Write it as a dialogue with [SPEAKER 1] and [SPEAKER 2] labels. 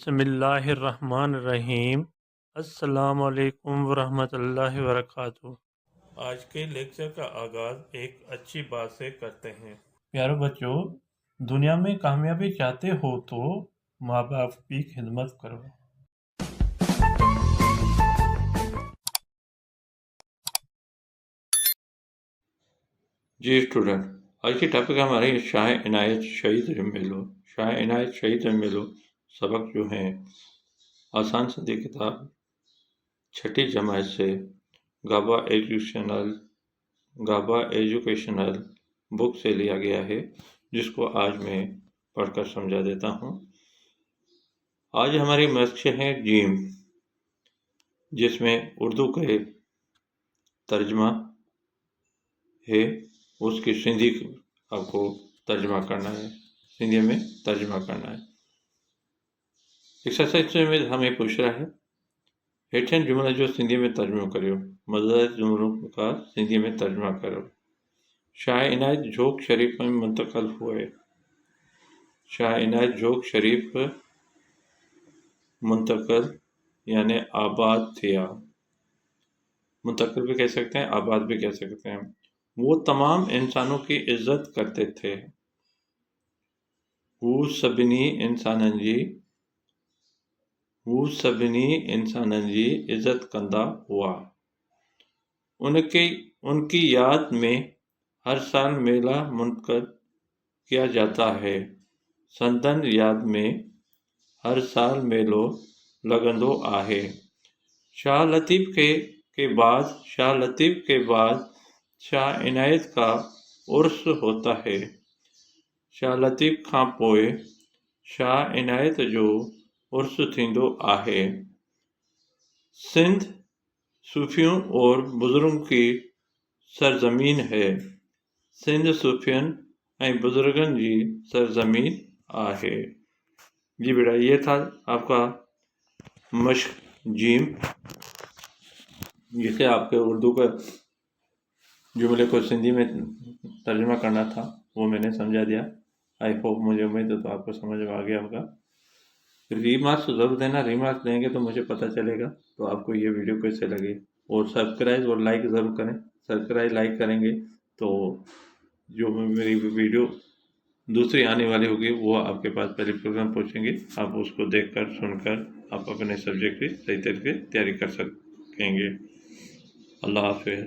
[SPEAKER 1] بسم اللہ الرحمن الرحیم۔ السلام علیکم ورحمۃ اللہ وبرکاتہ۔ آج کے لیکچر کا آغاز ایک اچھی بات سے کرتے ہیں۔ پیارے بچوں، دنیا میں کامیابی چاہتے ہو تو ماں باپ کی خدمت کرو۔
[SPEAKER 2] جی اسٹوڈنٹ، آج کی ٹاپک ہماری شاہ عنایت شہید میلو۔ شاہ عنایت شہید میلو سبق جو ہیں آسان سندھی کتاب چھٹی جماعت سے گابا ایجوکیشنل بک سے لیا گیا ہے، جس کو آج میں پڑھ کر سمجھا دیتا ہوں۔ آج ہماری مشق ہے جیم، جس میں اردو کے ترجمہ ہے، اس کی سندھی آپ کو ترجمہ کرنا ہے، سندھی میں ترجمہ کرنا ہے۔ ایکسرسائز میں ہمیں پوچھ رہا ہے ہیٹھن جملہ جو سندھی میں ترجمہ کریو، مزید جملوں کا سندھی میں ترجمہ کرو۔ شاہ عنایت جھوک شریف میں منتقل ہوئے۔ شاہ عنایت جھوک شریف منتقل یعنی آباد تھیا۔ منتقل بھی کہہ سکتے ہیں، آباد بھی کہہ سکتے ہیں۔ وہ تمام انسانوں کی عزت کرتے تھے۔ وہ سبنی انسانن جی عزت کندا ہوا۔ ان کی یاد میں ہر سال میلہ منعقد کیا جاتا ہے۔ سندن یاد میں ہر سال میلو لگندو آہے۔ شاہ لطیف کے بعد شاہ عنایت کا عرس ہوتا ہے۔ شاہ لطیف کھان پوئے شاہ عنایت جو عرس تھیندو آہے۔ سندھ صوفیوں اور بزرگوں کی سرزمین ہے۔ سندھ صوفیوں اور بزرگن کی سرزمین آہے۔ جی بیٹا، یہ تھا آپ کا مشق جیم، جسے آپ کے اردو کا جملے کو سندھی میں ترجمہ کرنا تھا، وہ میں نے سمجھا دیا۔ آئی ہوپ، مجھے امید ہے تو آپ کو سمجھ میں آ گیا ہوگا۔ ریمارکس ضرور دینا، ریمارکس دیں گے تو مجھے پتہ چلے گا تو آپ کو یہ ویڈیو کیسے لگے، اور سبسکرائب اور لائک ضرور کریں۔ سبسکرائب لائک کریں گے تو جو میری ویڈیو دوسری آنے والی ہوگی وہ آپ کے پاس پہلے پروگرام پہنچیں گے، آپ اس کو دیکھ کر سن کر آپ اپنے سبجیکٹ کی صحیح طریقے تیاری کر سکیں گے۔ اللہ حافظ۔